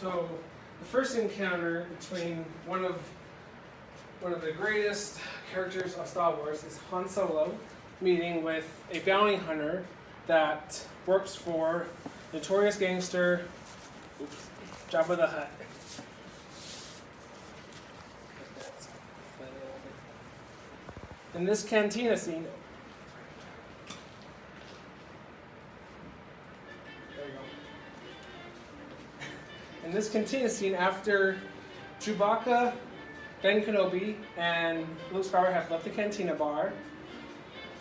So the first encounter between one of the greatest characters of Star Wars is Han Solo meeting with a bounty hunter that works for notorious gangster Jabba the Hutt. In this cantina scene, after Chewbacca, Ben Kenobi, and Luke Skywalker have left the cantina bar,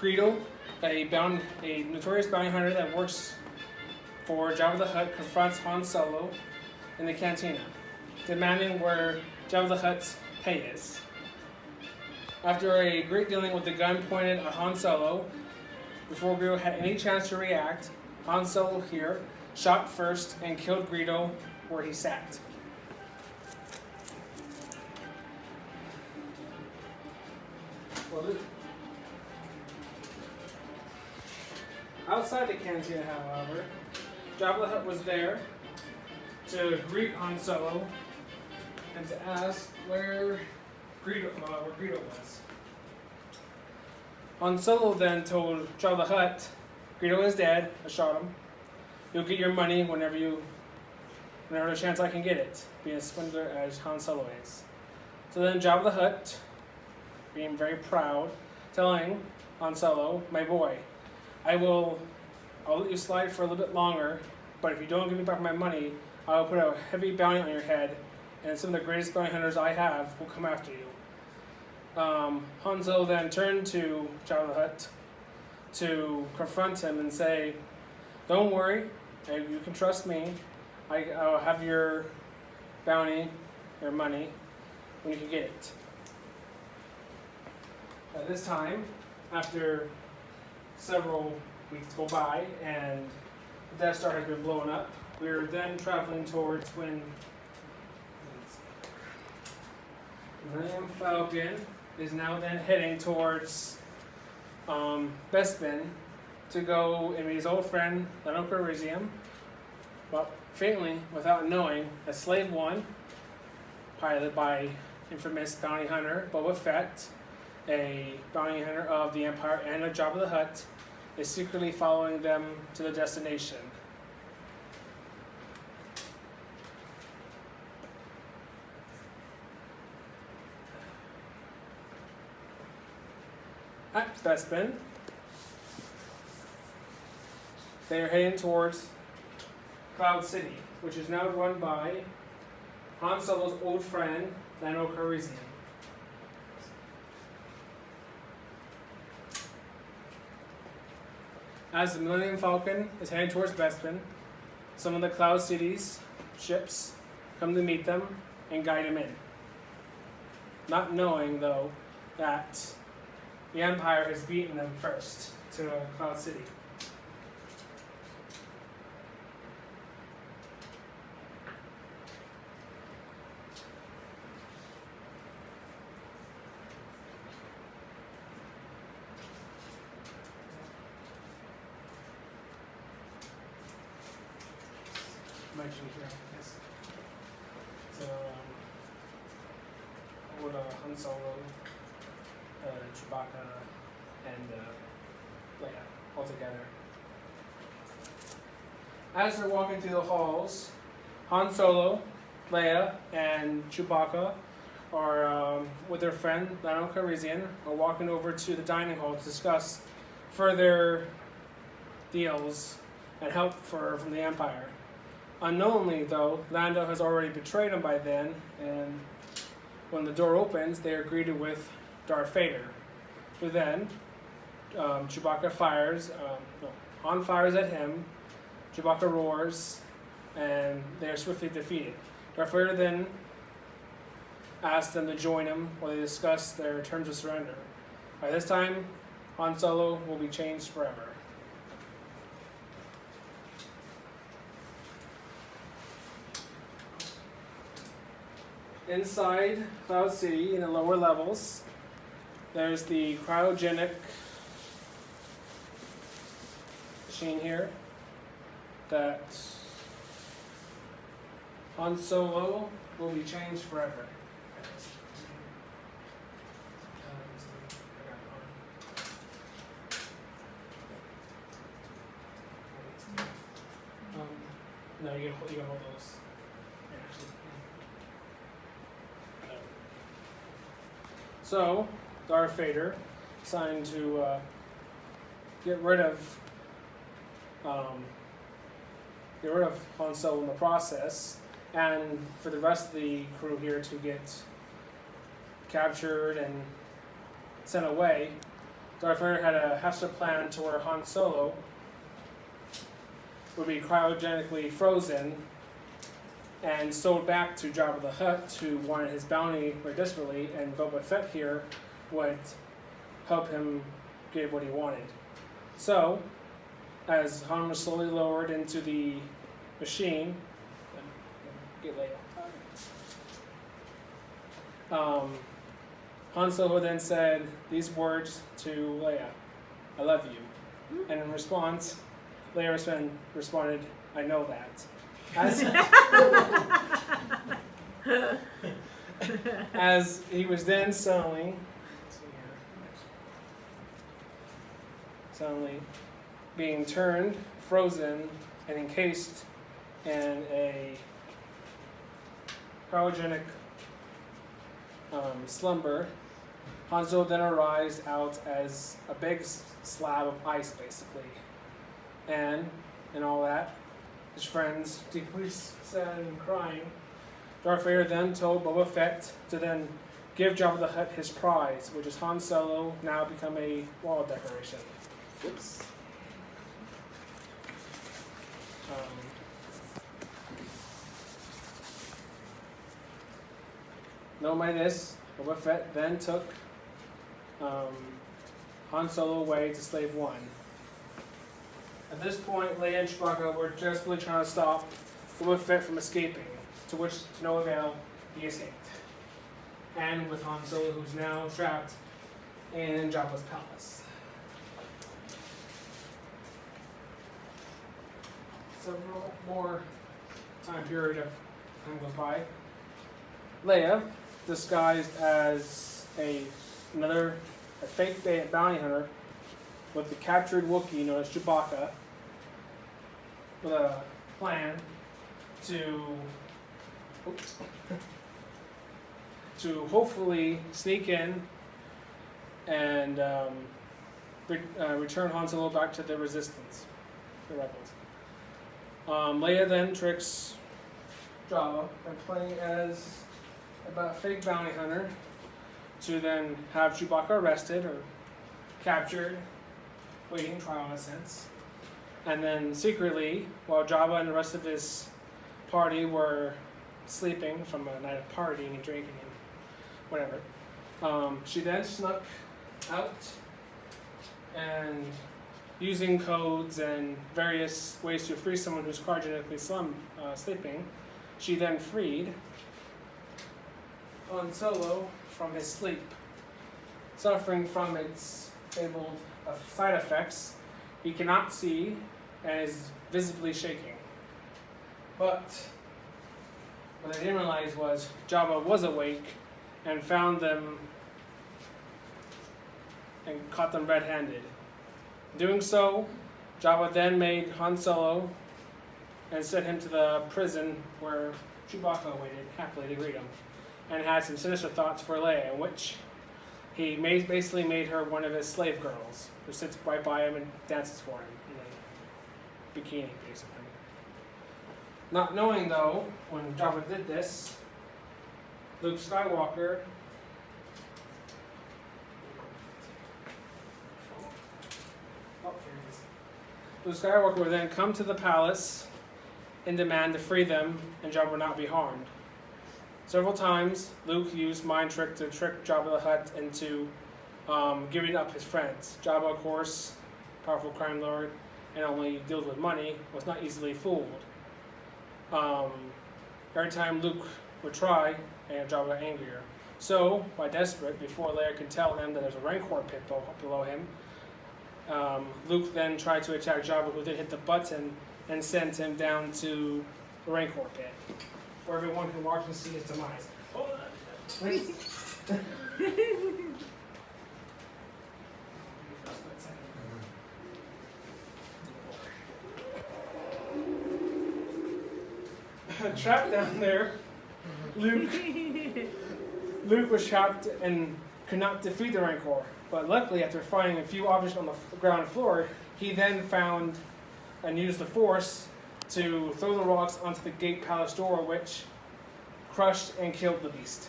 Greedo, a notorious bounty hunter that works for Jabba the Hutt, confronts Han Solo in the cantina, demanding where Jabba the Hutt's pay is. After a great dealing with the gun pointed at Han Solo, before Greedo had any chance to react, Han Solo here shot first and killed Greedo where he sat. Outside the cantina, however, Jabba the Hutt was there to greet Han Solo and to ask where Greedo was. Han Solo then told Jabba the Hutt, "Greedo is dead. I shot him. You'll get your money whenever the chance I can get it." Being a swindler as Han Solo is. So then Jabba the Hutt, being very proud, telling Han Solo, "My boy, I'll let you slide for a little bit longer, but if you don't give me back my money, I'll put a heavy bounty on your head, and some of the greatest bounty hunters I have will come after you." Han Solo then turned to Jabba the Hutt to confront him and say, "Don't worry, you can trust me. I'll have your bounty, your money, when you can get it." At this time, after several weeks go by and the Death Star has been blown up, we're then traveling towards when Millennium Falcon is now then heading towards Bespin to go and meet his old friend Lando Calrissian, but faintly, without knowing, a Slave One, piloted by infamous bounty hunter Boba Fett, a bounty hunter of the Empire and of Jabba the Hutt, is secretly following them to the destination. At Bespin, they are heading towards Cloud City, which is now run by Han Solo's old friend, Lando Calrissian. As the Millennium Falcon is heading towards Bespin, some of the Cloud City's ships come to meet them and guide them in. Not knowing, though, that the Empire has beaten them first to Cloud City. Mentioned here, yes. So, with Han Solo, Chewbacca, and Leia all together. As they're walking through the halls, Han Solo, Leia, and Chewbacca are with their friend Lando Calrissian are walking over to the dining hall to discuss further deals and help from the Empire. Unknowingly, though, Lando has already betrayed him by then, and when the door opens, they are greeted with Darth Vader. Who then, Chewbacca Han fires at him, Chewbacca roars, and they are swiftly defeated. Darth Vader then asks them to join him while they discuss their terms of surrender. By this time, Han Solo will be changed forever. Inside Cloud City, in the lower levels, there's the cryogenic machine here that Han Solo will be changed forever. No, you can hold those. So, Darth Vader decided to get rid of Han Solo in the process, and for the rest of the crew here to get captured and sent away. Darth Vader had hatched a plan to where Han Solo would be cryogenically frozen and sold back to Jabba the Hutt, who wanted his bounty very desperately, and Boba Fett here would help him get what he wanted. So, as Han was slowly lowered into the machine, Han Solo then said these words to Leia, "I love you." And in response, Leia responded, "I know that." As he was then suddenly being turned, frozen, and encased in a cryogenic slumber, Han Solo then arrives out as a big slab of ice, basically. And in all that, his friends deeply sad and crying. Darth Vader then told Boba Fett to then give Jabba the Hutt his prize, which is Han Solo, now become a wall decoration. Oops. Knowing by this, Boba Fett then took Han Solo away to Slave One. At this point, Leia and Chewbacca were desperately trying to stop Boba Fett from escaping, to which, to no avail, he escaped. And with Han Solo, who's now trapped in Jabba's palace. Several more time period of time goes by. Leia, disguised as another fake bounty hunter with the captured Wookiee known as Chewbacca, with a plan to hopefully sneak in and return Han Solo back to the Resistance, the Rebels. Leia then tricks Jabba by playing as a fake bounty hunter to then have Chewbacca arrested or captured, waiting trial in a sense. And then secretly, while Jabba and the rest of his party were sleeping from a night of partying and drinking and whatever, she then snuck out and, using codes and various ways to free someone who's cryogenically sleeping, she then freed Han Solo from his sleep, suffering from its fabled side effects. He cannot see and is visibly shaking. But what I didn't realize was Jabba was awake and found them and caught them red-handed. Doing so, Jabba then made Han Solo and sent him to the prison where Chewbacca waited happily to greet him, and had some sinister thoughts for Leia, in which he basically made her one of his slave girls, who sits right by him and dances for him in a bikini, basically. Not knowing, though, when Jabba did this, Luke Skywalker would then come to the palace in demand to free them, and Jabba would not be harmed. Several times, Luke used mind trick to trick Jabba the Hutt into giving up his friends. Jabba, of course, powerful crime lord, and only deals with money, was not easily fooled. Every time Luke would try, and Jabba got angrier. So, by desperate, before Leia could tell him that there's a Rancor pit below him, Luke then tried to attack Jabba, who then hit the button and sent him down to the Rancor pit. where everyone can watch and see his demise. Hold on. Wait. Trapped down there, Luke was trapped and could not defeat the Rancor. But luckily, after finding a few objects on the ground floor, he then found and used the Force to throw the rocks onto the gate palace door, which crushed and killed the beast.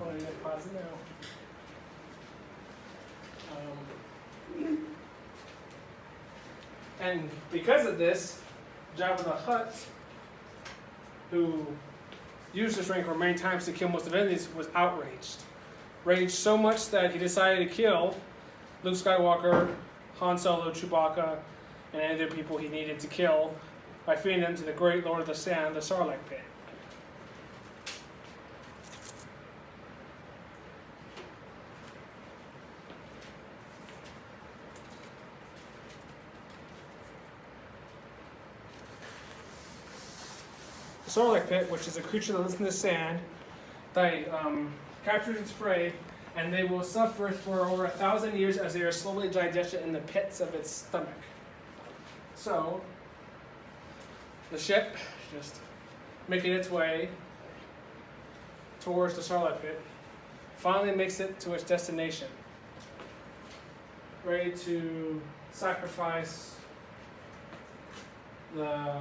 Pause it now. And because of this, Jabba the Hutt, who used this Rancor many times to kill most of enemies, was outraged. Raged so much that he decided to kill Luke Skywalker, Han Solo, Chewbacca, and any other people he needed to kill by feeding them to the great Lord of the Sand, the Sarlacc pit. The Sarlacc pit, which is a creature that lives in the sand, that captures its prey, and they will suffer for over 1,000 years as they are slowly digested in the pits of its stomach. So, the ship just making its way towards the Sarlacc pit finally makes it to its destination, ready to sacrifice the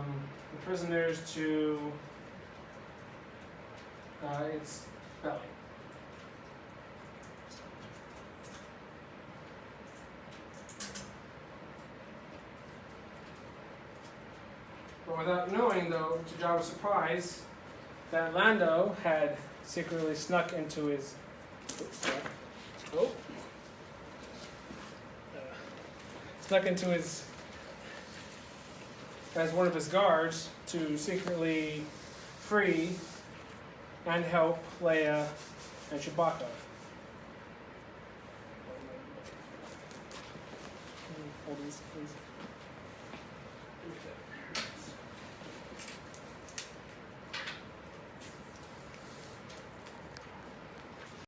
prisoners to its belly. But without knowing, though, to Jabba's surprise, that Lando had secretly snuck into his as one of his guards to secretly free and help Leia and Chewbacca. Hold these, please.